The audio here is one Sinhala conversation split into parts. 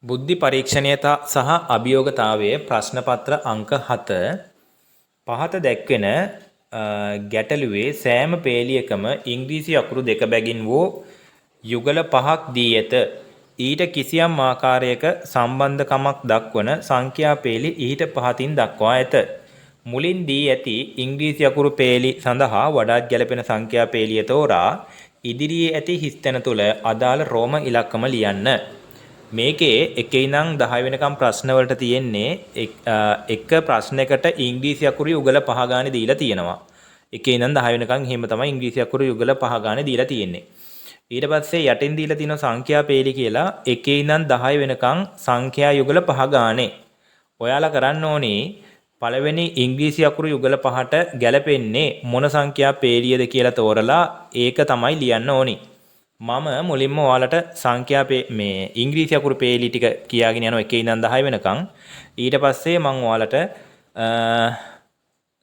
බුද්ධි පරීක්ෂණීයතා සහ අභියෝගතාවයේ ප්‍රශ්න පත්‍ර අංක 7 පහත දැක්වෙන ගැටලුවේ සෑම පේලියකම ඉංග්‍රීසි අකුරු දෙක බැගින් වූ යුගල 5ක් දී ඇත. ඊට කිසියම් ආකාරයක සම්බන්ධකමක් දක්වන සංඛ්‍යා පේලි ඊට පහතින් දක්වා ඇත. මුලින් දී ඇති ඉංග්‍රීසි අකුරු පේලි සඳහා වඩාත් ගැලපෙන සංඛ්‍යා පේලිය තෝරා ඉදිරියේ ඇති හිස්තැන තුළ අදාළ රෝම ඉලක්කම ලියන්න. මේකේ 1 ඉඳන් 10 වෙනකම් ප්‍රශ්න වලට තියෙන්නේ එක ප්‍රශ්නයකට ඉංග්‍රීසි අකුරු යුගල 5 ගානේ දීලා තියෙනවා. 1 ඉඳන් 10 වෙනකම් එහෙම තමයි ඉංග්‍රීසි අකුරු යුගල 5 ගානේ දීලා තියෙන්නේ. ඊට පස්සේ යටින් දීලා තියෙන සංඛ්‍යා පේලි කියලා 1 ඉඳන් 10 වෙනකම් සංඛ්‍යා යුගල 5 ගානේ. ඔයාලා කරන්න ඕනේ පළවෙනි ඉංග්‍රීසි අකුරු යුගල 5ට ගැලපෙන්නේ මොන සංඛ්‍යා පේලියද කියලා තෝරලා ඒක තමයි ලියන්න ඕනේ. මම මුලින්ම ඔයාලට සංඛ්‍යා මේ ඉංග්‍රීසි අකුරු පේලි ටික කියාගෙන යනවා 1 ඉඳන් 10 වෙනකම්. ඊට පස්සේ මම ඔයාලට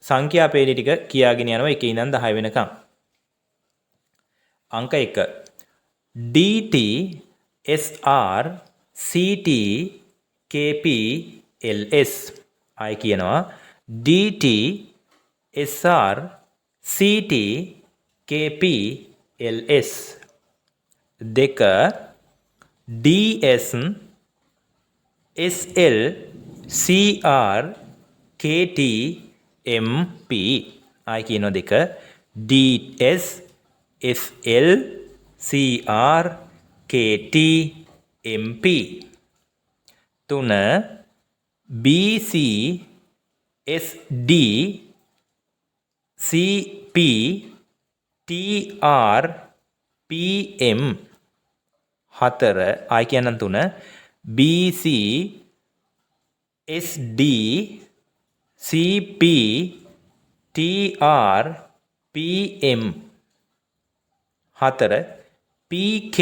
සංඛ්‍යා පේලි ටික කියාගෙන යනවා 1 ඉඳන් 10 වෙනකම්. අංක 1 DT SR CT KP LS ආයි කියනවා DT SR CT KP LS දෙක DS SL CR KT MP ආයි කියනවා දෙක DS SL CR KT MP තුන BC SD CP TR PM හතර ආයි කියන්නම් තුන BC SD CP TR PM හතර PK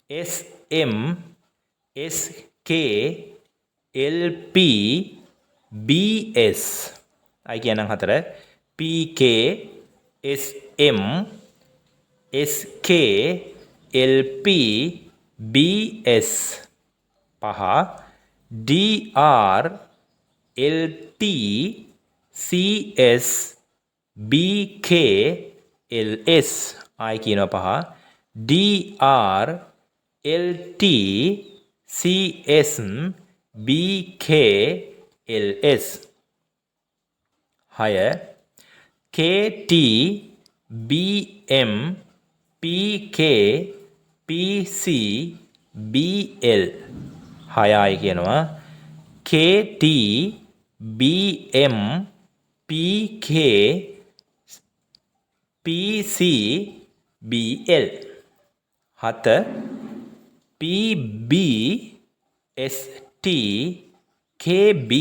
SM SK LP BS ආයි කියන්නම් හතර PK SM SK LP BS පහ DR LT CS BK LS ආයි කියනවා පහ DR LT CS BK LS හය KT BM PK PC BL හයයි කියනවා KT BM PK PC BL හත PB ST KB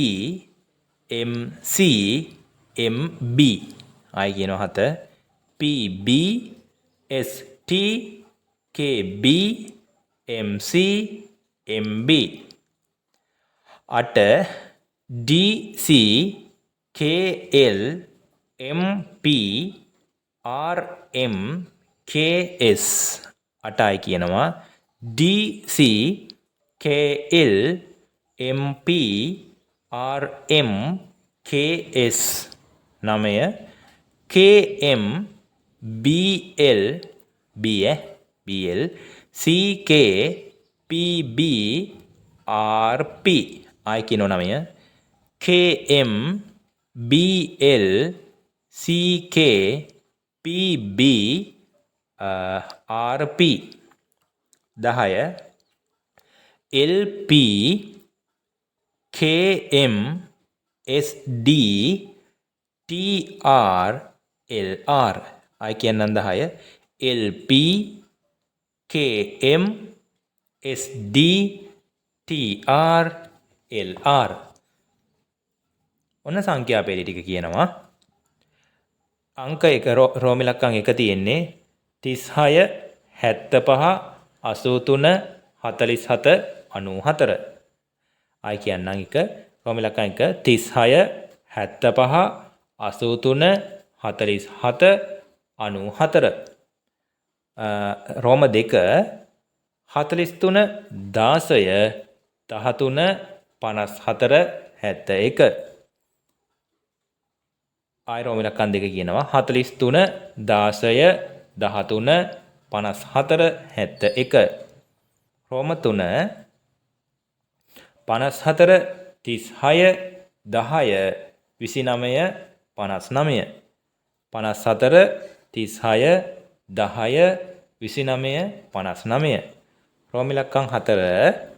MC MB ආයි කියනවා හත PB ST KB MC MB අට DC KL MP RM KS අටයි කියනවා DC KL MP RM KS නමය KM BL BL CK PB RP ආයි කියනවා නමය KM BL CK PB RP දහය LP KM SD TR LR ආයි කියන්නම් 10 LP KM SD TR LR ඔන්න සංඛ්‍යා පේලි ටික කියනවා අංක 1 රෝම ඉලක්කම් 1 තියෙන්නේ 36 75 83 47 94 ආයි කියන්නම් 1 රෝම ඉලක්කම් 1 36 75 83 47 94 රෝම 2 43 16 13 54 71. ආයෙ රෝම ඉලක්කම් දෙක කියනවා 43 16 13 54 71. රෝම 3 54 36 10 29 59. 54 36 10 29 59. රෝම ඉලක්කම් 4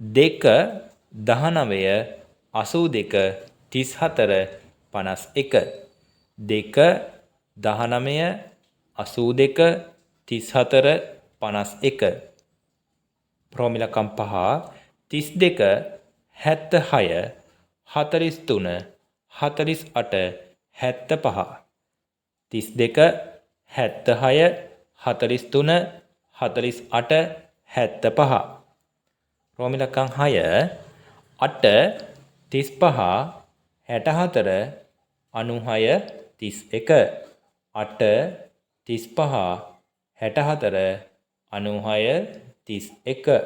2 19 82 34 51. 2 19 82 34 51. රෝම ඉලක්කම් 5 32 76 43 48 75. 32 76 43 48 75. රෝම ඉලක්කම් 6 8 35 64 96 31. 8 35 64 96 31.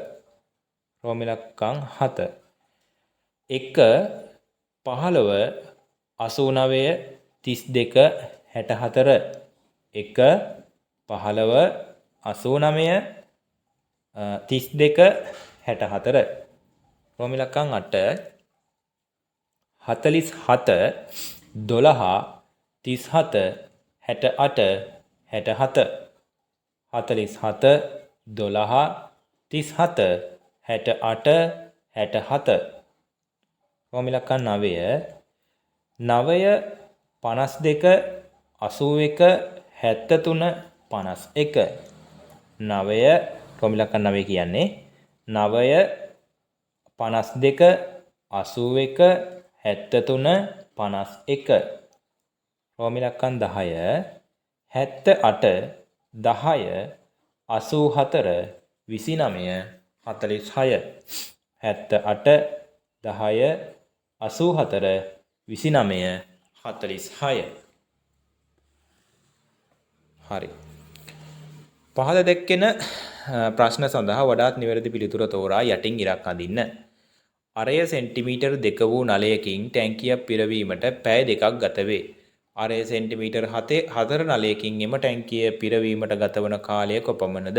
රෝම ඉලක්කම් 7 1 15 89 32 64. 1 15 89 32 64. රෝම ඉලක්කම් 8 47 12 37 68 67. 47 12 37 68 67. රෝම ඉලක්කම් 9 9 52 81 73 51. 9 රෝම ඉලක්කම් 9 කියන්නේ 9 52 81 73 51. රෝම ඉලක්කම් 10 78 10 84 29 46. 78 10 84 29 46. හරි. පහළ දැක්වෙන ප්‍රශ්න සඳහා වඩාත් නිවැරදි පිළිතුර තෝරා යටින් ඉරක් අඳින්න. අරය සෙන්ටිමීටර් 2 වූ නලයකින් ටැංකියක් පිරවීමට පැය 2ක් ගත වේ. අරය සෙන්ටිමීටර් 4 නලයකින් එම ටැංකිය පිරවීමට ගතවන කාලය කොපමණද?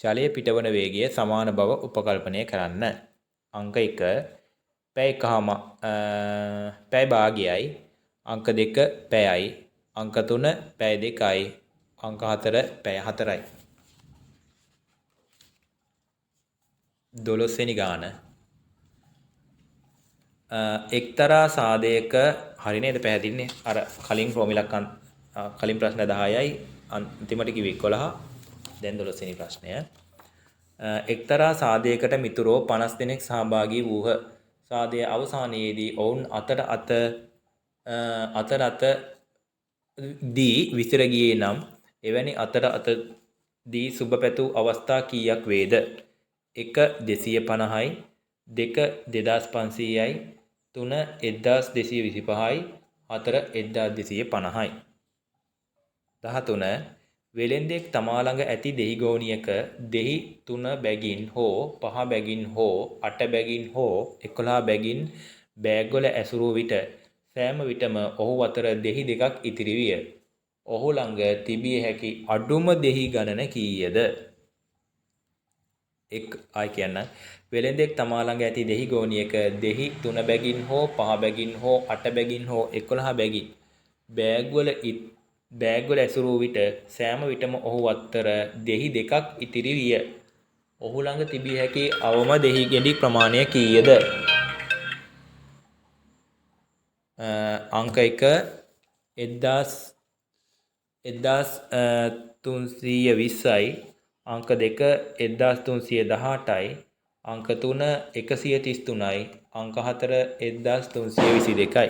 ජලය පිටවන වේගය සමාන බව උපකල්පනය කරන්න. අංක 1 පැය භාගයයි. අංක 2 පැයයි. අංක 3 පැය 2යි. අංක 4 පැය 4යි. 12 වෙනි ගාන. එක්තරා සාදයක හරි නේද පැහැදින්නේ? අර කලින් රෝම ඉලක්කම් කලින් ප්‍රශ්න 10යි අන්තිමට කිව්වේ 11. දැන් 12 වෙනි ප්‍රශ්නය. එක්තරා සාදයකට මිතුරෝ 50 දෙනෙක් සහභාගී වූහ. සාදයේ අවසානයේදී ඔවුන් අතර දී විසිර ගියේ නම් එවැනි අතර දී සුබ පැතූ අවස්ථා කීයක් වේද? 1 250යි, 2 2500යි, 3 1225යි, 4 1250යි. 13 වෙළෙන්දෙක් තමා ළඟ ඇති දෙහි ගෝණියක දෙහි 3 බැගින් හෝ 5 බැගින් හෝ 8 බැගින් හෝ 11 බැගින් බෑග්වල ඇසුරූ විට සෑම විටම ඔහු අතර දෙහි 2ක් ඉතිරි විය. ඔහු ළඟ තිබිය හැකි අඩුම දෙහි ගණන කීයද? වෙළෙන්දෙක් තමා ළඟ ඇති දෙහි ගෝණියක දෙහි 3 බැගින් හෝ 5 බැගින් හෝ 8 බැගින් හෝ 11 බැගින් බෑග්වල ඇසුරූ විට සෑම විටම ඔහු අතර දෙහි 2ක් ඉතිරි විය. ඔහු ළඟ තිබිය හැකි අවම දෙහි ගෙඩි ප්‍රමාණය කීයද? අංක 1 1320යි. අංක 2 1318යි. අංක 3 133යි. අංක 4 1322යි.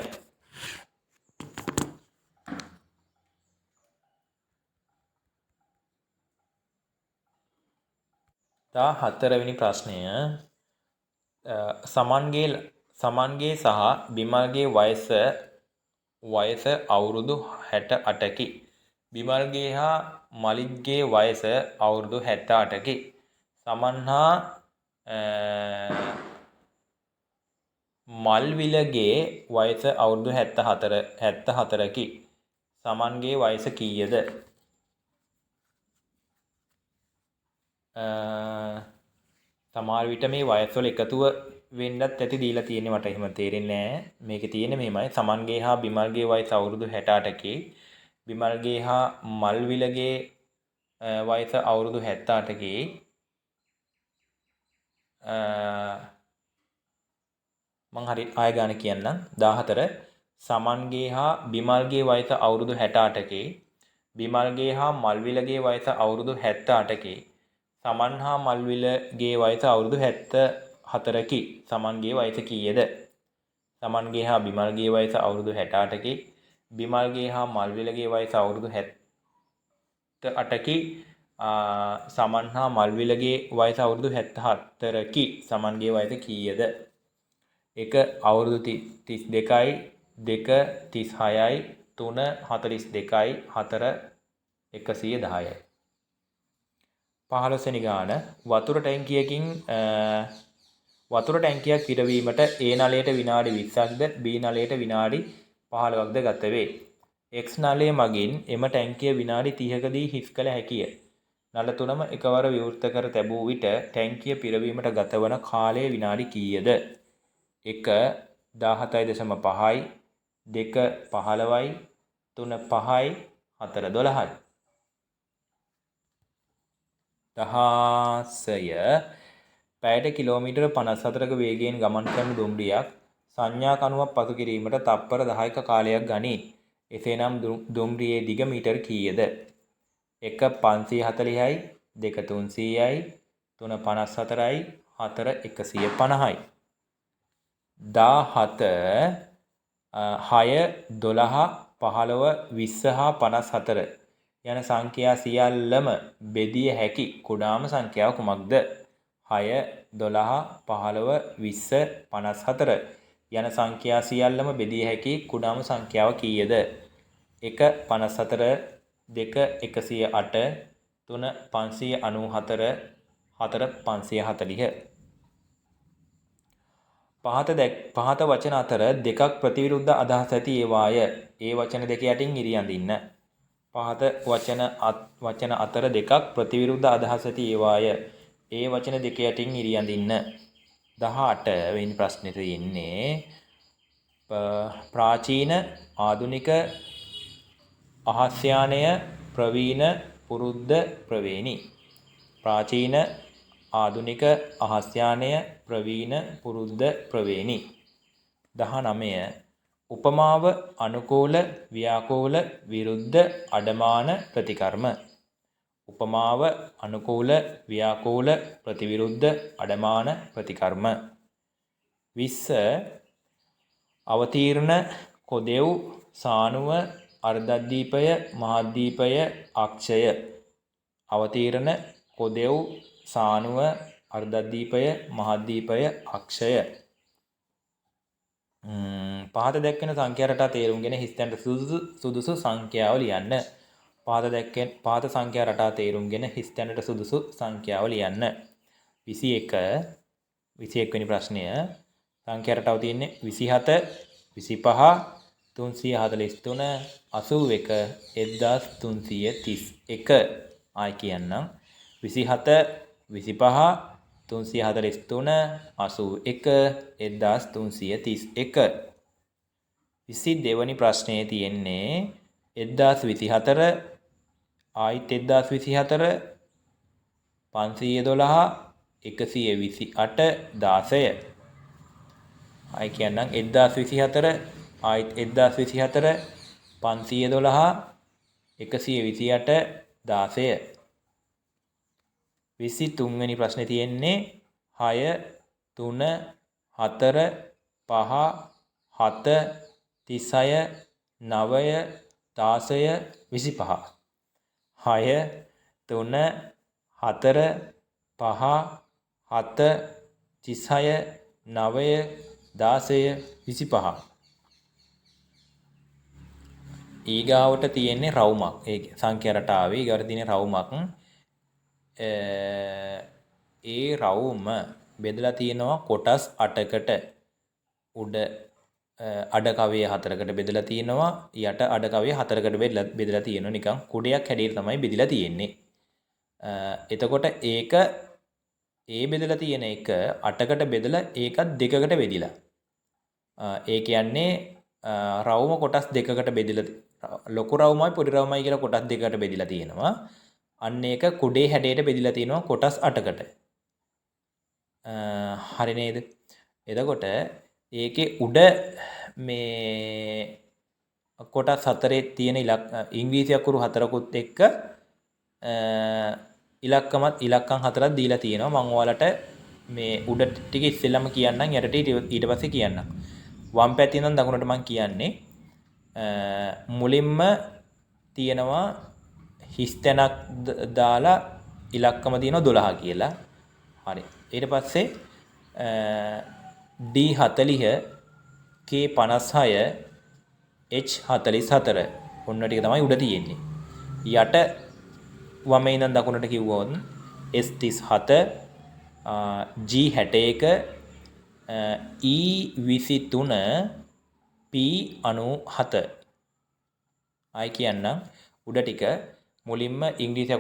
14 වෙනි ප්‍රශ්නය. සමන්ගේ සහ බිමල්ගේ වයස අවුරුදු 68කි. බිමල්ගේ හා මලික්ගේ වයස අවුරුදු 78කි. සමන් හා මල්විලගේ වයස අවුරුදු 74කි. සමන්ගේ වයස කීයද? සමහර විට මේ වයස්වල එකතුව වෙන්නත් ඇති දීලා තියෙන්නේ මට එහෙම තේරෙන්නේ නැහැ. මේකේ තියෙන්නේ මෙහෙමයි. සමන්ගේ හා බිමල්ගේ වයස අවුරුදු 68කි. බිමල්ගේ හා මල්විලගේ වයස අවුරුදු 78කි. මං හරි ආය ගාන කියන්නම්. 14 සමන්ගේ හා බිමල්ගේ වයස අවුරුදු 68කි. බිමල්ගේ හා මල්විලගේ වයස අවුරුදු 78කි. සමන් හා මල්විලගේ වයස අවුරුදු 74කි. සමන්ගේ වයස කීයද? සමන්ගේ හා බිමල්ගේ වයස අවුරුදු 68කි. බිමල්ගේ හා මල්විලගේ වයස අවුරුදු 78කි. සමන් හා මල්විලගේ වයස අවුරුදු 74කි. සමන්ගේ වයස කීයද? 1 අවුරුදු 32යි, 2 36යි, 3 42යි, 4 110යි. 15 වෙනි ගාන. වතුර ටැංකියක් පිරවීමට A නලයට විනාඩි 20ක්ද B නලයට විනාඩි 15ක්ද ගත වේ. X නලය මගින් එම ටැංකිය විනාඩි 30කදී හිස් කළ හැකිය. නල තුනම එකවර විවෘත කර තැබූ විට ටැංකිය පිරවීමට ගත වන කාලය විනාඩි කීයද? 1 17.5යි, 2 15යි, 3 5යි, 4 12යි. 16 පැයට කිලෝමීටර් 54ක වේගයෙන් ගමන් කරන දුම්රියක් සංඥා කණුවක් පසු කිරීමට තප්පර 10ක කාලයක් ගනී. එසේනම් දුම්රියේ දිග මීටර් කීයද? 1 540යි, 2 300යි, 3 54යි, 4 150යි. 17 6 12 15 20 හා 54 යන සංඛ්‍යා සියල්ලම බෙදිය හැකි කුඩාම සංඛ්‍යාව කුමක්ද? 6 12 15 20 54 යන සංඛ්‍යා සියල්ලම බෙදිය හැකි කුඩාම සංඛ්‍යාව කීයද? 1 54, 2 108, 3 594, 4 540. පහත වචන අතර දෙකක් ප්‍රතිවිරුද්ධ අදහස් ඇති ඒවාය. ඒ වචන දෙක යටින් ඉරි අඳින්න. පහත වචන අතර දෙකක් ප්‍රතිවිරුද්ධ අදහස් ඇති ඒවාය. ඒ වචන දෙක යටින් ඉරි අඳින්න. 18 වෙනි ප්‍රශ්නේ තියෙන්නේ ප්‍රාචීන ආධුනික අහස්යානය ප්‍රවීණ පුරුද්ද ප්‍රවේණි. ප්‍රාචීන ආධුනික අහස්යානය ප්‍රවීණ පුරුද්ද ප්‍රවේණි. 19 උපමාව අනුකූල ව්‍යාකූල විරුද්ධ අඩමාන ප්‍රතිකර්ම. උපමාව අනුකූල ව්‍යාකූල ප්‍රතිවිරුද්ධ අඩමාන ප්‍රතිකර්ම. 20 අවතීර්ණ කොදෙව් සානුව අර්ධද්වීපය මහද්වීපය අක්ෂය. අවතීර්ණ කොදෙව් සානුව අර්ධද්වීපය මහද්වීපය අක්ෂය. පහත දැක්වෙන සංඛ්‍යා රටා තේරුම්ගෙන හිස්තැනට සුදුසු සංඛ්‍යාව ලියන්න. පහත සංඛ්‍යා රටා තේරුම්ගෙන හිස්තැනට සුදුසු සංඛ්‍යාව ලියන්න. 21 වෙනි ප්‍රශ්නය. සංඛ්‍යා රටාව තියෙන්නේ 27, 25, 343, 81, 1331. ආයි කියන්නම්. 27, 25, 343, 81, 1331. 22 වෙනි ප්‍රශ්නයේ තියෙන්නේ 1024, ආයිත් 1024, 512, 128, 16. ආයි කියන්නම් 1024, ආයිත් 1024, 512, 128, 16. 23 වෙනි ප්‍රශ්නේ තියෙන්නේ 6, 3, 4, 5, 7, 36, 9, 16, 25. 6, 3, 4, 5, 7, 36, 9, 16, 25. ඊගාවට තියෙන්නේ රවුමක්. ඒ සංඛ්‍යා රටාවේ ඊගාවට තියෙන රවුමක්. ඒ රවුම බෙදලා තියෙනවා කොටස් 8කට. උඩ අඩකවයේ 4කට බෙදලා තියෙනවා යට අඩකවයේ 4කට බෙදලා තියෙනවා නිකන් කුඩයක් හැඩයට තමයි බෙදලා තියෙන්නේ. එතකොට ඒක ඒ බෙදලා තියෙන එක 8කට බෙදලා ඒකත් 2කට බෙදිලා. ඒ කියන්නේ රවුම කොටස් දෙකකට බෙදලා ලොකු රවුමයි පොඩි රවුමයි කියලා කොටස් දෙකකට බෙදලා තියෙනවා. අන්න ඒක කුඩේ හැඩයට බෙදලා තියෙනවා කොටස් 8කට. හරි නේද? එතකොට ඒකේ උඩ මේ කොටස් 4 තියෙන ඉංග්‍රීසි අකුරු 4කුත් එක්ක ඉලක්කම් 4ක් දීලා තියෙනවා. මම ඔයාලට මේ උඩ ටික ඉස්සෙල්ලාම කියන්නම් යට ඊට පස්සේ කියන්නම්. වම් පැත්තේ ඉඳන් දකුණට මම කියන්නේ මුලින්ම තියෙනවා හිස් තැනක් දාලා ඉලක්කම තියෙනවා 12 කියලා. හරි. ඊට පස්සේ D40 K56 H44 ඔන්න ටික තමයි උඩ තියෙන්නේ. යට වමේ ඉඳන් දකුණට කිව්වොත් S37 G61 E23 P97 ආයි කියන්නම් උඩ ටික මුලින්ම ඉංග්‍රීසි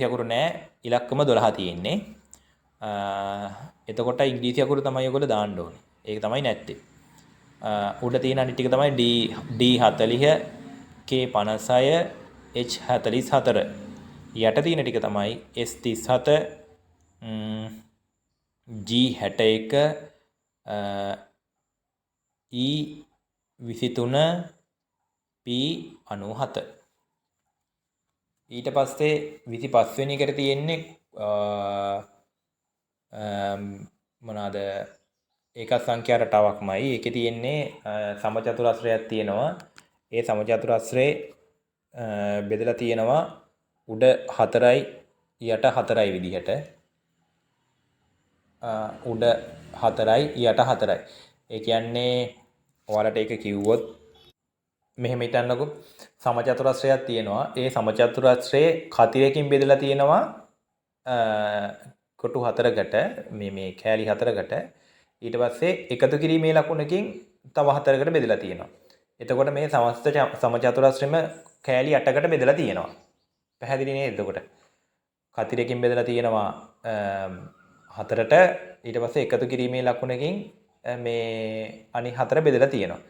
අකුරු නෑ ඉලක්කම 12 තියෙන්නේ. එතකොට ඉංග්‍රීසි අකුරු තමයි ඔයගොල්ලෝ දාන්න ඕනේ. ඒක තමයි නැත්තේ. උඩ තියෙන අනිත් ටික තමයි D40 K56 H44 යට තියෙන ටික තමයි S37 G61 E23 P97 ඊට පස්සේ 25 වෙනි එකට තියෙන්නේ මොනවාද ඒක සංඛ්‍යා රටාවක්මයි. ඒකේ තියෙන්නේ සමචතුරස්‍රයක් තියෙනවා. ඒ සමචතුරස්‍රේ බෙදලා තියෙනවා උඩ 4යි යට 4යි විදිහට. උඩ 4යි යට 4යි. ඒ කියන්නේ ඔයාලට ඒක කිව්වොත් මෙහෙම හිතන්නකෝ සමචතුරස්‍රයක් තියෙනවා. ඒ සමචතුරස්‍රයේ කතිරකින් බෙදලා තියෙනවා කොටු 4කට මේ කෑලි 4කට. ඊට පස්සේ එකතු කිරීමේ ලකුණකින් තව 4කට බෙදලා තියෙනවා. එතකොට මේ සමස්ත සමචතුරස්‍රෙම කෑලි 8කට බෙදලා තියෙනවා. පැහැදිලි නේද? එතකොට කතිරකින් බෙදලා තියෙනවා 4ට. ඊට පස්සේ එකතු කිරීමේ ලකුණකින් මේ අනිත් 4 බෙදලා තියෙනවා.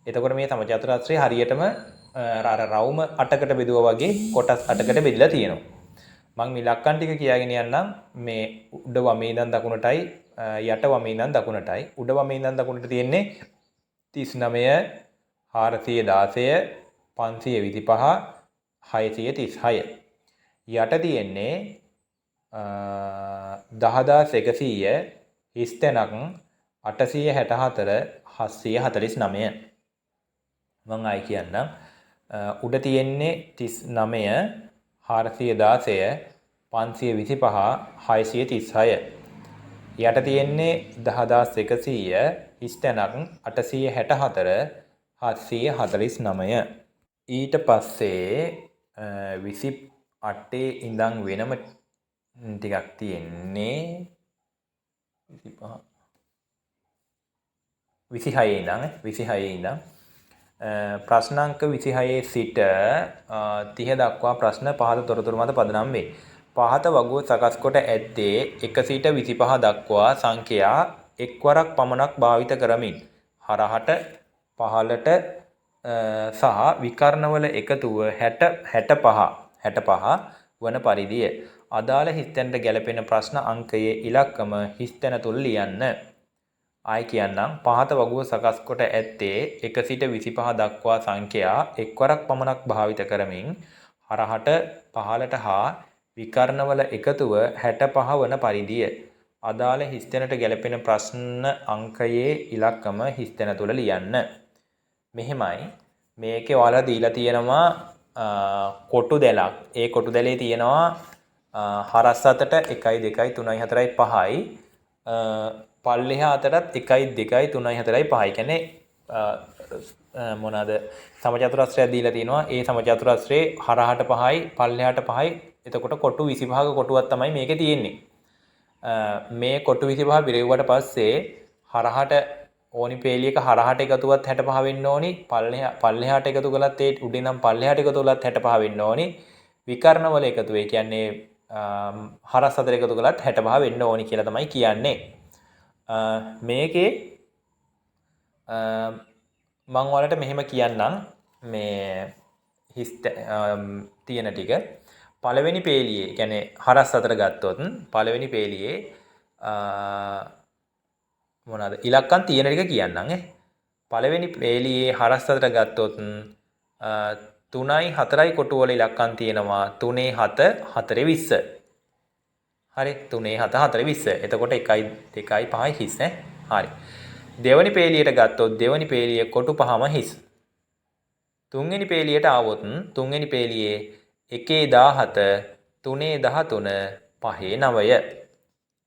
එතකොට මේ සමචතුරස්‍රය හරියටම අර රවුම 8කට බෙදුවා වගේ කොටස් 8කට බෙදලා තියෙනවා. මම මේ ඉලක්කම් ටික කියාගෙන යන්නම්. මේ උඩ වමේ ඉඳන් දකුණටයි යට වමේ ඉඳන් දකුණටයි. උඩ වමේ ඉඳන් දකුණට තියෙන්නේ 39 416 525 636. යට තියෙන්නේ 10100 හිස් තැනක් 864 749. මම ආයි කියන්නම්. උඩ තියෙන්නේ 39 416 525 636. යට තියෙන්නේ 10100 හිස් තැනක් 864 749. ඊට පස්සේ 28 ඉඳන් වෙනම ටිකක් තියෙන්නේ 26 ඉඳන් ප්‍රශ්නාංක 26 සිට 30 දක්වා ප්‍රශ්න පහත තොරතුරු මත පදනම් වේ. පහත වගුව සකස් කොට ඇත්තේ 1 සිට 25 දක්වා සංඛ්‍යා එක්වරක් පමණක් භාවිත කරමින් හරහට පහළට සහ විකර්ණවල එකතුව 65 වන පරිදිය. අදාළ හිස්තැනට ගැලපෙන ප්‍රශ්න අංකයේ ඉලක්කම හිස්තැන තුල ලියන්න. ආයි කියන්නම්. පහත වගුව සකස් කොට ඇත්තේ 1 සිට 25 දක්වා සංඛ්‍යා එක්වරක් පමණක් භාවිත කරමින් හරහට පහළට හා විකර්ණවල එකතුව 65 වන පරිදිය. අදාළ හිස්තැනට ගැලපෙන ප්‍රශ්න අංකයේ ඉලක්කම හිස්තැන තුල ලියන්න. මෙහෙමයි. මේකේ ඔයාලා දීලා තියෙනවා කොටු දැලක්. ඒ කොටු දැලේ තියෙනවා හරස් අතට 1 2 3 4 5යි පල්ලෙහා අතටත් 1 2 3 4 5යි. කියන්නේ මොනවාද සමචතුරස්‍රයක් දීලා තිනවා. ඒ සමචතුරස්‍රේ හරහට 5යි පල්ලෙහාට 5යි. එතකොට කොටු 25ක කොටුවක් තමයි මේකේ තියෙන්නේ. මේ කොටු 25 විරෙව්වට පස්සේ හරහට ඕනි පේලියක හරහට එකතුවත් 65 වෙන්න ඕනි. පල්ලෙහාට එකතු කළත් ඒ උඩින් නම් පල්ලෙහාට එකතු කළත් 65 වෙන්න ඕනි. විකර්ණ වල එකතු ඒ කියන්නේ හරස් අතර එකතු කළත් 65 වෙන්න ඕනි කියලා තමයි කියන්නේ. මේකේ මම ඔයාලට මෙහෙම කියන්නම් මේ හිස් තියෙන ටික. පළවෙනි පේලියේ කියන්නේ හරස් අතර ගත්තොත් පළවෙනි පේලියේ මොනවාද ඉලක්කම් තියෙන ටික කියන්නම් පළවෙනි පේලියේ හරස් අතර ගත්තොත් 3යි 4යි කොටු වල ඉලක්කම් තියෙනවා 3 7 4 20. හරි 3 7 4 20. එතකොට 1යි 2යි 5යි හිස් හරි. දෙවනි පේලියට ගත්තොත් දෙවනි පේලියේ කොටු පහම හිස්. තුන්වෙනි පේලියට ආවොත් තුන්වෙනි පේලියේ 1 17 3 13 5 9.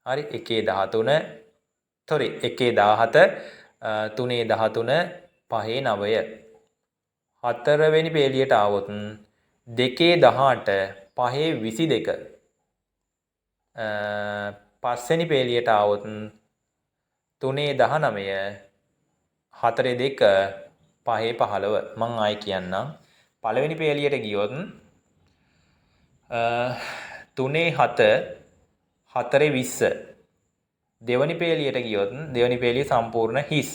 හරි 1 13 sorry 1 17 3 13 5 9. හතරවෙනි පේලියට ආවොත් 2 18 5 22. පස්වෙනි පේලියට ආවොත් 3 19 4 2 5 15. මං ආයි කියන්නම්. පළවෙනි පේලියට ගියොත් 3 7 4 20. දෙවනි පේලියට ගියොත් දෙවනි පේලිය සම්පූර්ණ හිස්.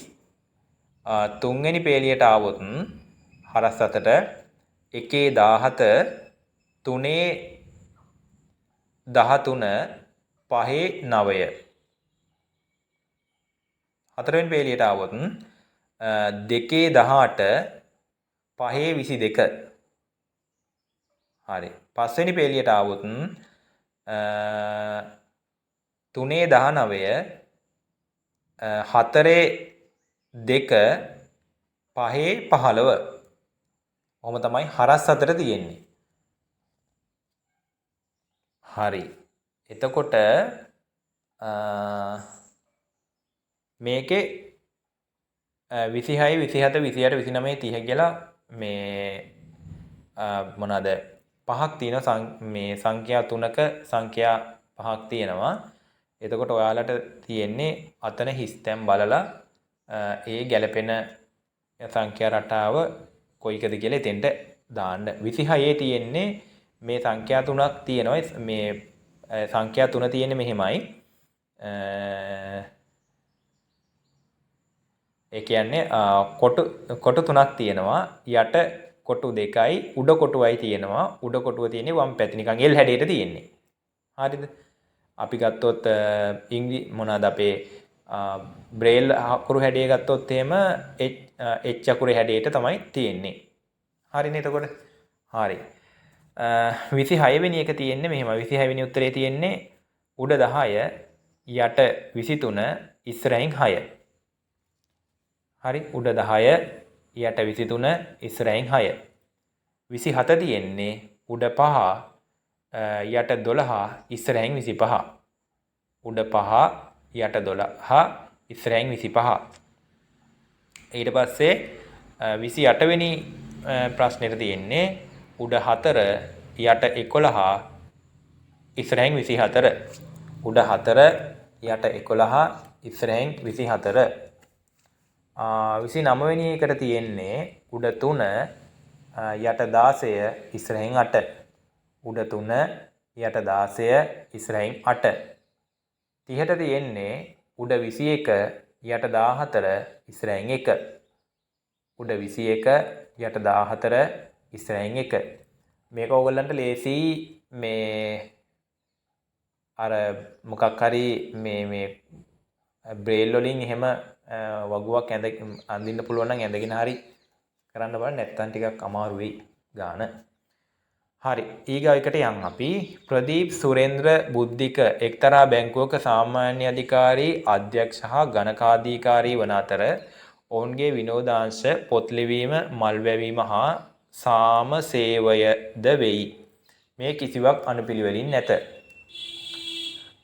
තුන්වෙනි පේලියට ආවොත් හරස් අතට 1 17 3 13 5 9. හතරවෙනි පේලියට ආවොත් 2 18 5 22. හරි. පස්වෙනි පේලියට ආවොත් 3 19 4 2 5 15. ඔහොම තමයි හරස් අතර තියෙන්නේ. හරි. එතකොට මේකේ 26 27 28 29 30 කියලා මේ මොනවාද පහක් තියෙනවා මේ සංඛ්‍යා තුනක සංඛ්‍යා පහක් තියෙනවා. එතකොට ඔයාලට තියෙන්නේ අතන හිස්තැන් බලලා ඒ ගැලපෙන සංඛ්‍යා රටාව කොයිකද කියලා එතෙන්ට දාන්න. 26 තියෙන්නේ මේ සංඛ්‍යා තුනක් තියෙනවා. මේ සංඛ්‍යා තුන තියෙන්නේ මෙහෙමයි. ඒ කියන්නේ කොටු තුනක් තියෙනවා. යට කොටු දෙකයි උඩ කොටුවයි තියෙනවා. උඩ කොටුව තියෙන්නේ වම් පැත්තේ නිකන් L හැඩයට තියෙන්නේ. හරිද? අපි ගත්තොත් මොනවාද අපේ බ්‍රේල් අකුරු හැඩය ගත්තොත් එහෙම H අකුරේ හැඩයට තමයි තියෙන්නේ. හරිනේ එතකොට? හරි. 26 වෙනි එක තියෙන්නේ මෙහෙම. 26 වෙනි උත්තරේ තියෙන්නේ උඩ 10 යට 23 ඉස්සරහින් 6. හරි උඩ 10 යට 23 ඉස්සරහින් 6. 27 තියෙන්නේ උඩ 5 යට 12 ඉස්සරහින් 25. උඩ 5 යට 12 ඉස්සරහින් 25. ඊට පස්සේ 28 වෙනි ප්‍රශ්නෙට තියෙන්නේ උඩ 4 යට 11 ඉස්සරහින් 24. උඩ 4 යට 11 ඉස්සරහින් 24. 29 වෙනි එකට තියෙන්නේ උඩ 3 යට 16 ඉස්සරහින් 8. උඩ 3 යට 16 ඉස්සරහින් 8. 30ට තියෙන්නේ උඩ 21 යට 14 ඉස්සරහින් 1. උඩ 21 යට 14 ඉස්සරහින් 1. මේක ඕගොල්ලන්ට ලේසි මේ අර මොකක් හරි මේ බ්‍රේල් වලින් එහෙම වගුවක් අඳින්න පුළුවන් නම් ඇඳගෙන හරි කරන්න බලන්න. නැත්තම් ටිකක් අමාරු වෙයි ගාන. හරි ඊගා එකට යන් අපි. ප්‍රදීප් සුරේන්ද්‍ර බුද්ධික එක්තරා බැංකුවක සාමාන්‍ය අධිකාරී අධ්‍යක්ෂ හා ගණකාධිකාරී වන අතර ඔවුන්ගේ විනෝදාංශ පොත් ලිවීම මල් වැවීම හා සාම සේවයද වෙයි. මේ කිසිවක් අනුපිළිවෙලින් නැත.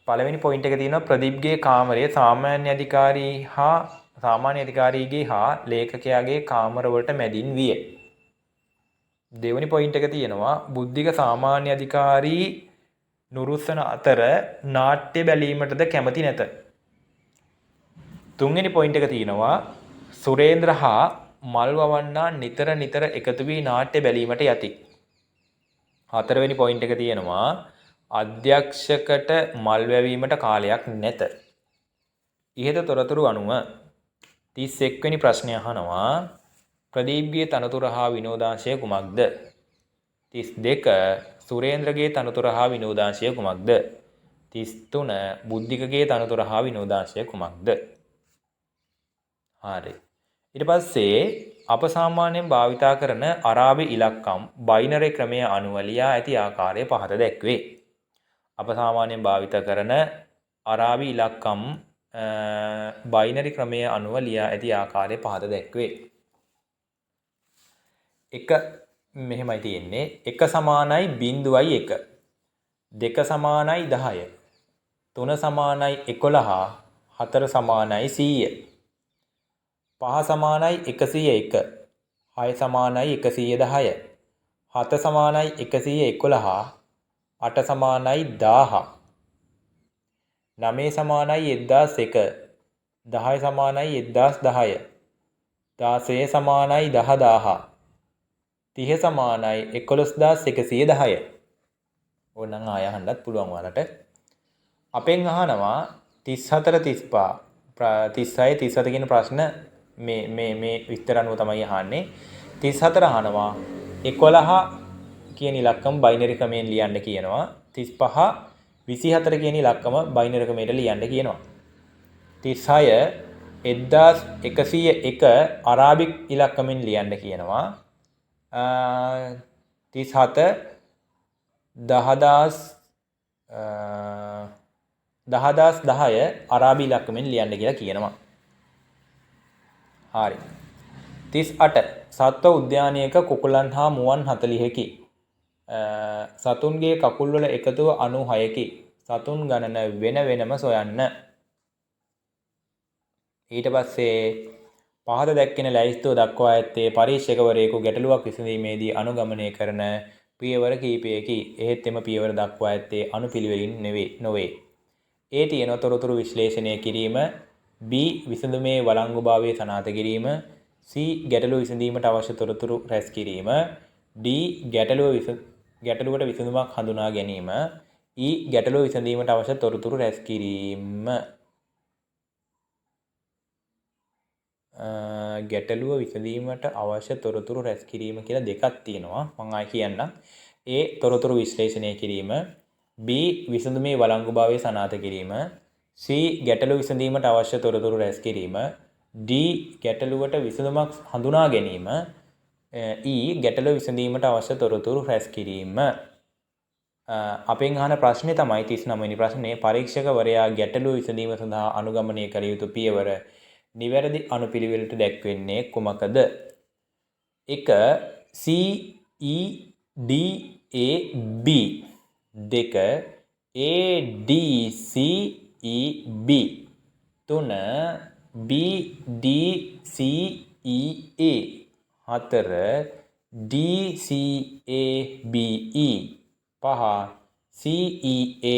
පළවෙනි පොයින්ට් එක තියෙනවා ප්‍රදීප්ගේ කාමරය සාමාන්‍ය අධිකාරීගේ හා ලේඛකයාගේ කාමරවලට මැදින් විය. දෙවැනි පොයින්ට් එක තියෙනවා බුද්ධික සාමාන්‍ය අධිකාරී නුරුස්සන අතර නාට්‍ය බැලීමටද කැමති නැත. තුන්වෙනි පොයින්ට් එක තියෙනවා සුරේන්ද්‍ර හා මල් වවන්නා නිතර නිතර එකතු වී නාට්‍ය බැලීමට යති. හතරවෙනි පොයින්ට් එක තියෙනවා අධ්‍යක්ෂකට මල් වැවීමට කාලයක් නැත. ඉහත තොරතුරු අනුව 31 වෙනි ප්‍රශ්නය අහනවා ප්‍රදීප්ගේ තනතුර හා විනෝදාංශය කුමක්ද? 32 සුරේන්ද්‍රගේ තනතුර හා විනෝදාංශය කුමක්ද? 33 බුද්ධිකගේ තනතුර හා විනෝදාංශය කුමක්ද? හරි. ඊට පස්සේ අප සාමාන්‍යයෙන් භාවිතා කරන අරාබි ඉලක්කම් බයිනරි ක්‍රමය අනුව ලියා ඇති ආකාරය පහත දැක්වේ. අප සාමාන්‍යයෙන් භාවිත කරන අරාබි ඉලක්කම් බයිනරි ක්‍රමය අනුව ලියා ඇති ආකාරය පහත දැක්වේ. එක මෙහෙමයි තියෙන්නේ 1 සමානයි 0.1 2 සමානයි 10 3 සමානයි 11 4 සමානයි 100 5 සමානයි 101 6 සමානයි 110 7 සමානයි 111 8 සමානයි 1000 9 සමානයි 1001 10 සමානයි 1010 16 සමානයි 10000 30 සමානයි 11110 ඕනනම් ආය අහන්නත් පුළුවන් ඔයාලට. අපෙන් අහනවා 34 35 36 37 කියන ප්‍රශ්න මේ විස්තර අනුව තමයි අහන්නේ. 34 අහනවා 11 කියන ඉලක්කම බයිනරි ක්‍රමයෙන් ලියන්න කියනවා. 35 24 කියන ඉලක්කම බයිනරි ක්‍රමයට ලියන්න කියනවා. 36 1101 අරාබික් ඉලක්කමෙන් ලියන්න කියනවා. 37 10,10 අරාබි ඉලක්කමෙන් ලියන්න කියලා කියනවා. හරි. 38 සත්ව උද්‍යානයක කුකුලන් හා මුවන් 40කි. සතුන්ගේ කකුල්වල එකතුව 96කි. සතුන් ගණන වෙන වෙනම සොයන්න. ඊට පස්සේ පහත දැක්වෙන ලැයිස්තුව දක්වා ඇත්තේ පරීක්ෂකවරයෙකු ගැටලුවක් විසඳීමේදී අනුගමනය කරන පියවර කීපයකි. එහෙත් එම පියවර දක්වා ඇත්තේ අනුපිළිවෙලින් නොවේ. A තියෙන තොරතුරු විශ්ලේෂණය කිරීම, B විසඳුමේ වළංගුභාවය සනාථ කිරීම, C ගැටලුව විසඳීමට අවශ්‍ය තොරතුරු රැස් කිරීම, D ගැටලුවට විසඳුමක් හඳුනා ගැනීම, E ගැටලුව විසඳීමට අවශ්‍ය තොරතුරු රැස් කිරීම. ගැටලුව විසඳීමට අවශ්‍ය තොරතුරු රැස් කිරීම කියලා දෙකක් තියෙනවා. මම ආයි කියන්නම්. A තොරතුරු විශ්ලේෂණය කිරීම, B විසඳුමේ වළංගුභාවය සනාථ කිරීම, C ගැටලුව විසඳීමට අවශ්‍ය තොරතුරු රැස් කිරීම, D ගැටලුවට විසඳුමක් හඳුනා ගැනීම, E ගැටලුව විසඳීමට අවශ්‍ය තොරතුරු රැස් කිරීම. අපෙන් අහන ප්‍රශ්නේ තමයි 39 වෙනි ප්‍රශ්නේ. පරීක්ෂකවරයා ගැටලුව විසඳීම සඳහා අනුගමනය කළ යුතු පියවර නිවැරදි අනුපිළිවෙලට දැක්වෙන්නේ කුමකද? 1 C E D A B 2 A D C E B 3 B D C E A 4 D C A B E 5 C E A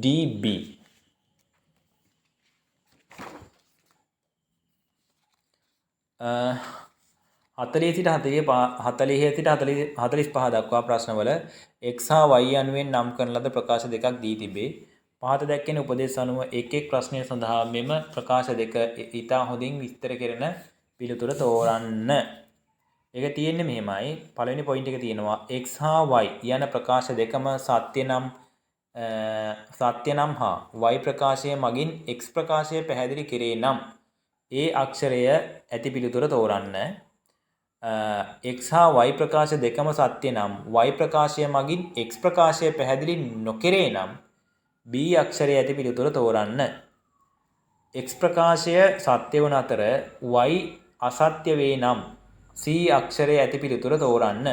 D B. හතලිය සිට 45 දක්වා ප්‍රශ්නවල x හා y යනුවෙන් නම් කරන ලද ප්‍රකාශ දෙකක් දී තිබේ. පහත දැක්වෙන උපදේශ අනුව එක් ප්‍රශ්නය සඳහා මෙම ප්‍රකාශ දෙක ඉතා හොඳින් විස්තර කෙරෙන පිළිතුර තෝරන්න. ඒක තියෙන්නේ මෙහෙමයි. පළවෙනි පොයින්ට් එක තියෙනවා x හා y යන ප්‍රකාශ දෙකම සත්‍ය නම් හා y ප්‍රකාශය මගින් x ප්‍රකාශය පැහැදිලි කෙරේ නම් ඒ අක්ෂරය ඇති පිළිතුර තෝරන්න. x හා y ප්‍රකාශ දෙකම සත්‍ය නම් y ප්‍රකාශය මගින් x ප්‍රකාශය පැහැදිලි නොකෙරේ නම් b අක්ෂරය ඇති පිළිතුර තෝරන්න. x ප්‍රකාශය සත්‍ය වන අතර y අසත්‍ය වේ නම් c අක්ෂරය ඇති පිළිතුර තෝරන්න.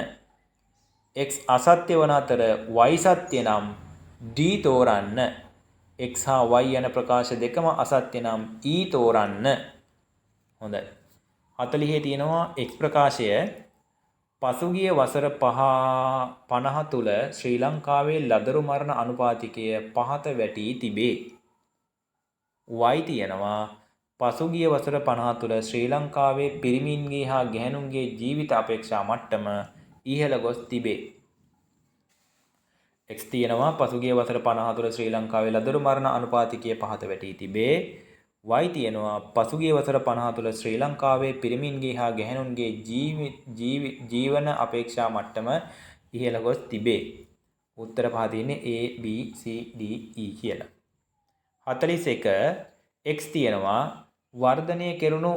x අසත්‍ය වන අතර y සත්‍ය නම් d තෝරන්න. x හා y යන ප්‍රකාශ දෙකම අසත්‍ය නම් e තෝරන්න. හොඳයි. 40 තියෙනවා x ප්‍රකාශය පසුගිය වසර 50 තුළ ශ්‍රී ලංකාවේ ලදරු මරණ අනුපාතිකය පහත වැටී තිබේ. y තියෙනවා පසුගිය වසර 50 තුළ ශ්‍රී ලංකාවේ පිරිමින්ගේ හා ගැහැණුන්ගේ ජීවිත අපේක්ෂා මට්ටම ඉහළ ගොස් තිබේ. x තියෙනවා පසුගිය වසර 50 තුළ ශ්‍රී ලංකාවේ ලදරු මරණ අනුපාතිකය පහත වැටී තිබේ. y තියෙනවා පසුගිය වසර 50 තුළ ශ්‍රී ලංකාවේ පිරිමින්ගේ හා ගැහැණුන්ගේ ජීවන අපේක්ෂා මට්ටම ඉහළ ගොස් තිබේ. උත්තර පහ තියෙන්නේ A B C D E කියලා. 41 x තියෙනවා වර්ධනය කෙරුණු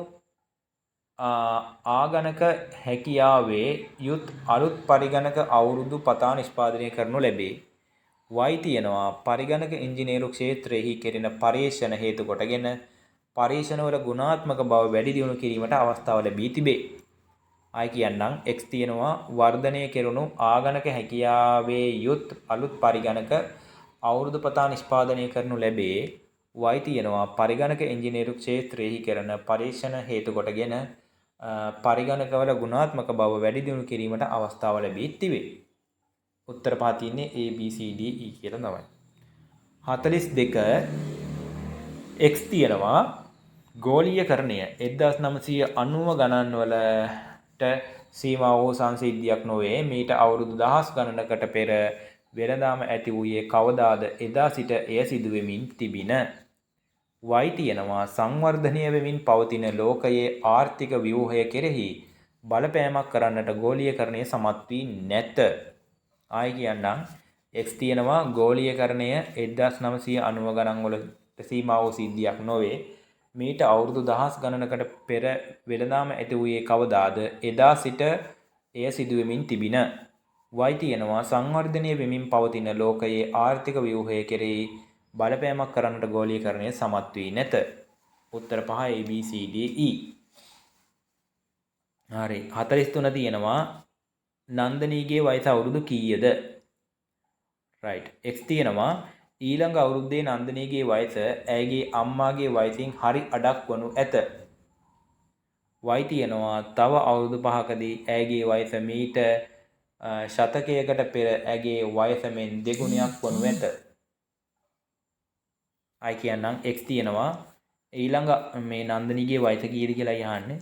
ආගණක හැකියාවේ යුත් අලුත් පරිගණක අවුරුදු පතා නිෂ්පාදනය කරනු ලැබේ. y තියෙනවා පරිගණක ඉංජිනේරු ක්ෂේත්‍රයෙහි කෙරෙන පරීක්ෂණ හේතු කොටගෙන පරීක්ෂණවල ගුණාත්මක බව වැඩි දියුණු කිරීමට අවස්ථාව ලැබී තිබේ. I කියන්නම් x තියෙනවා වර්ධනය කෙරුණු ආගණක හැකියාවේ යුත් අලුත් පරිගණක අවුරුදු පතා නිෂ්පාදනය කරනු ලැබේ. y තියෙනවා පරිගණක ඉංජිනේරු ක්ෂේත්‍රයෙහි කරන පරීක්ෂණ හේතු කොටගෙන පරිගණකවල ගුණාත්මක බව වැඩි දියුණු කිරීමට අවස්ථාව ලැබී තිබේ. උත්තර පහ තියෙන්නේ A B C D E කියලා තමයි. 42 x තියෙනවා ගෝලීයකරණය 1990 ගණන් වලට සීමා වූ සංසිද්ධියක් නොවේ. මීට අවුරුදු දහස් ගණනකට පෙර වෙළඳාම ඇති වූයේ කවදාද? එදා සිට එය සිදු වෙමින් තිබින. y තියෙනවා සංවර්ධනය වෙමින් පවතින ලෝකයේ ආර්ථික ව්‍යුහය කෙරෙහි බලපෑමක් කරන්නට ගෝලීයකරණය සමත් වී නැත. I කියන්නම් x තියෙනවා ගෝලීයකරණය 1990 ගණන් වලට සීමා වූ සිද්ධියක් නොවේ. මීට අවුරුදු දහස් ගණනකට පෙර වෙළඳාම ඇති වූයේ කවදාද? එදා සිට එය සිදු වෙමින් තිබින. y තියෙනවා සංවර්ධනය වෙමින් පවතින ලෝකයේ ආර්ථික ව්‍යුහය කෙරෙහි බලපෑමක් කරන්නට ගෝලීකරණය සමත් වී නැත. උත්තර පහ A B C D E. හරි 43 තියෙනවා නන්දනීගේ වයස අවුරුදු කීයද? right. x තියෙනවා ඊළඟ අවුරුද්දේ නන්දනීගේ වයස ඇයගේ අම්මාගේ වයසින් හරි අඩක් වනු ඇත. y තියෙනවා තව අවුරුදු 5කදී ඇයගේ වයස මීට ශතකයකට පෙර ඇගේ වයස මෙන් දෙගුණයක් වනු ඇත. I කියන්නම් x තියෙනවා ඊළඟ මේ නන්දනීගේ වයස කීයද කියලා අහන්නේ.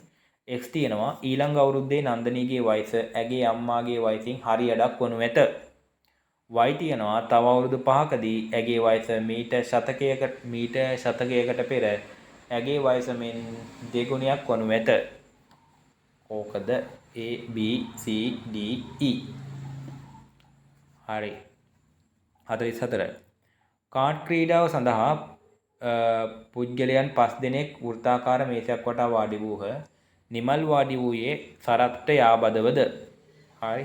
x තියෙනවා ඊළඟ අවුරුද්දේ නන්දනීගේ වයස ඇගේ අම්මාගේ වයසින් හරි අඩක් වනු ඇත. y තියෙනවා තව අවුරුදු 5කදී ඇගේ වයස මීට ශතකයකට පෙර ඇගේ වයස මෙන් දෙගුණයක් වනු ඇත. ඕකද A B C D E. හරි 44 කාඩ් ක්‍රීඩාව සඳහා පුද්ගලයන් 5 දෙනෙක් වෘත්තාකාර මේසයක් වටා වාඩි වූහ. නිමල් වාඩි වූයේ සරත්ට යාබදවද? හරි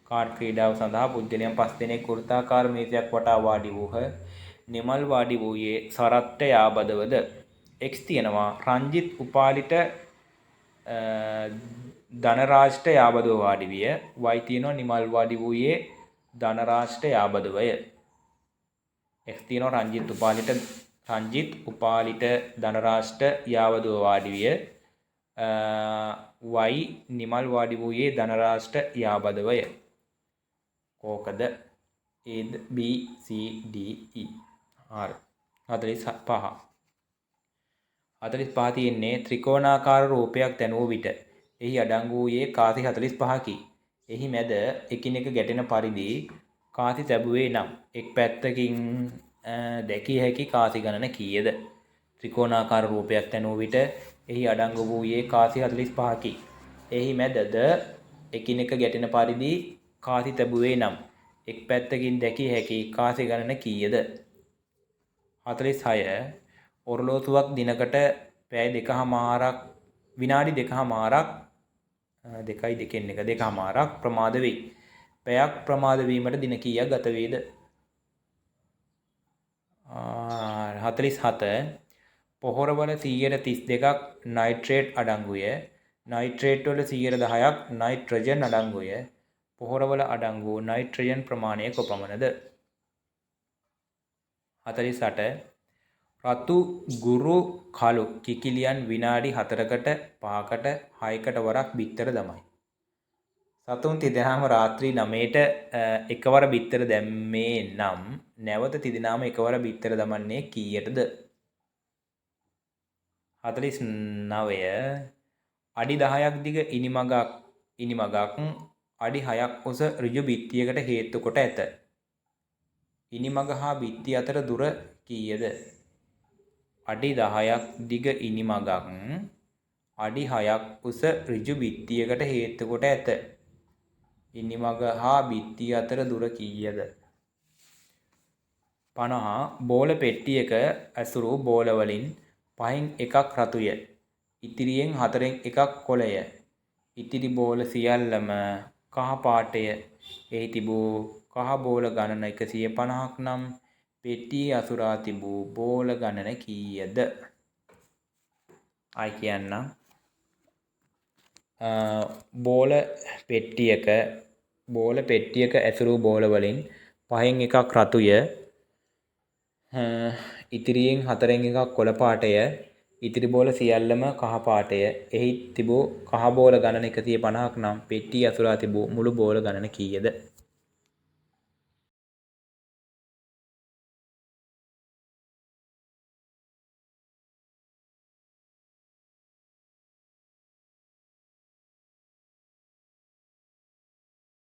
කාඩ් ක්‍රීඩාව සඳහා පුද්ගලයන් 5 දෙනෙක් වෘත්තාකාර මේසයක් වටා වාඩි වූහ. නිමල් වාඩි වූයේ සරත්ට යාබදවද? x තියෙනවා රංජිත් උපාලිට ධනරාජ්ට යාබදව වාඩි විය. y තියෙනවා නිමල් වාඩි වූයේ ධනරාජ්ට යාබදවය. x තියෙනවා රංජිත් උපාලිට ධනරාජ්ට යාබදව වාඩි විය. y නිමල් වාඩි වූයේ ධනරාජ්ට යාබදවය. කෝකද A B C D E. හරි 45 තියෙන්නේ ත්‍රිකෝණාකාර රූපයක් දැනුව විට එහි අඩංගු වූයේ කාසි 45කි. එහි මැද එකිනෙක ගැටෙන පරිදි කාසි තැබුවේ නම් එක් පැත්තකින් දැකිය හැකි කාසි ගණන කීයද? ත්‍රිකෝණාකාර රූපයක් දැනුව විට එහි අඩංගු වූයේ කාසි 45කි. එහි මැදද එකිනෙක ගැටෙන පරිදි කාසි තැබුවේ නම් එක් පැත්තකින් දැකිය හැකි කාසි ගණන කීයද? 46 ඔරලෝසුවක් දිනකට පැය 2:00 විනාඩි 2:00 ප්‍රමාද වෙයි. පැයක් ප්‍රමාද වීමට දින කීයක් ගත වේද? 47 පොහොරවල 32%ක් නයිට්‍රේට් අඩංගුය. නයිට්‍රේට් වල 10%ක් නයිට්‍රජන් අඩංගුය. පොහොරවල අඩංගු නයිට්‍රජන් ප්‍රමාණය කොපමණද? 48 රතු ගුරු කළු කිකිලියන් විනාඩි 4කට 5කට 6කට වරක් බිත්තර දමයි. සතුන් තිදෙනාම රාත්‍රී 9ට එකවර බිත්තර දැම්මේ නම් නැවත තිදෙනාම එකවර බිත්තර දමන්නේ කීයටද? 49 අඩි 10ක් දිග ඉනිමගක් අඩි 6ක් උස ඍජු බිත්තියකට හේතු කොට ඇත. ඉනිමග හා බිත්තිය අතර දුර කීයද? අඩි 10ක් දිග ඉනිමගක් අඩි 6ක් උස ඍජු බිත්තියකට හේතු කොට ඇත. ඉනිමග හා බිත්තිය අතර දුර කීයද? 50 බෝල පෙට්ටියක ඇසුරු බෝල වලින් 5න් එකක් රතුය. ඉතිරියෙන් 4න් එකක් කොළය. ඉතිරි බෝල සියල්ලම කහ පාටය. එහි තිබූ කහ බෝල ගණන 150ක් නම් පෙට්ටියේ අසුරා තිබූ බෝල ගණන කීයද? ආයි කියන්නම්. බෝල පෙට්ටියක ඇසුරු බෝල වලින් 5න් එකක් රතුය. ඉතිරියෙන් 4න් එකක් කොළ පාටය. ඉතිරි බෝල සියල්ලම කහ පාටය. එහි තිබූ කහ බෝල ගණන 150ක් නම් පෙට්ටියේ අසුරා තිබූ මුළු බෝල ගණන කීයද?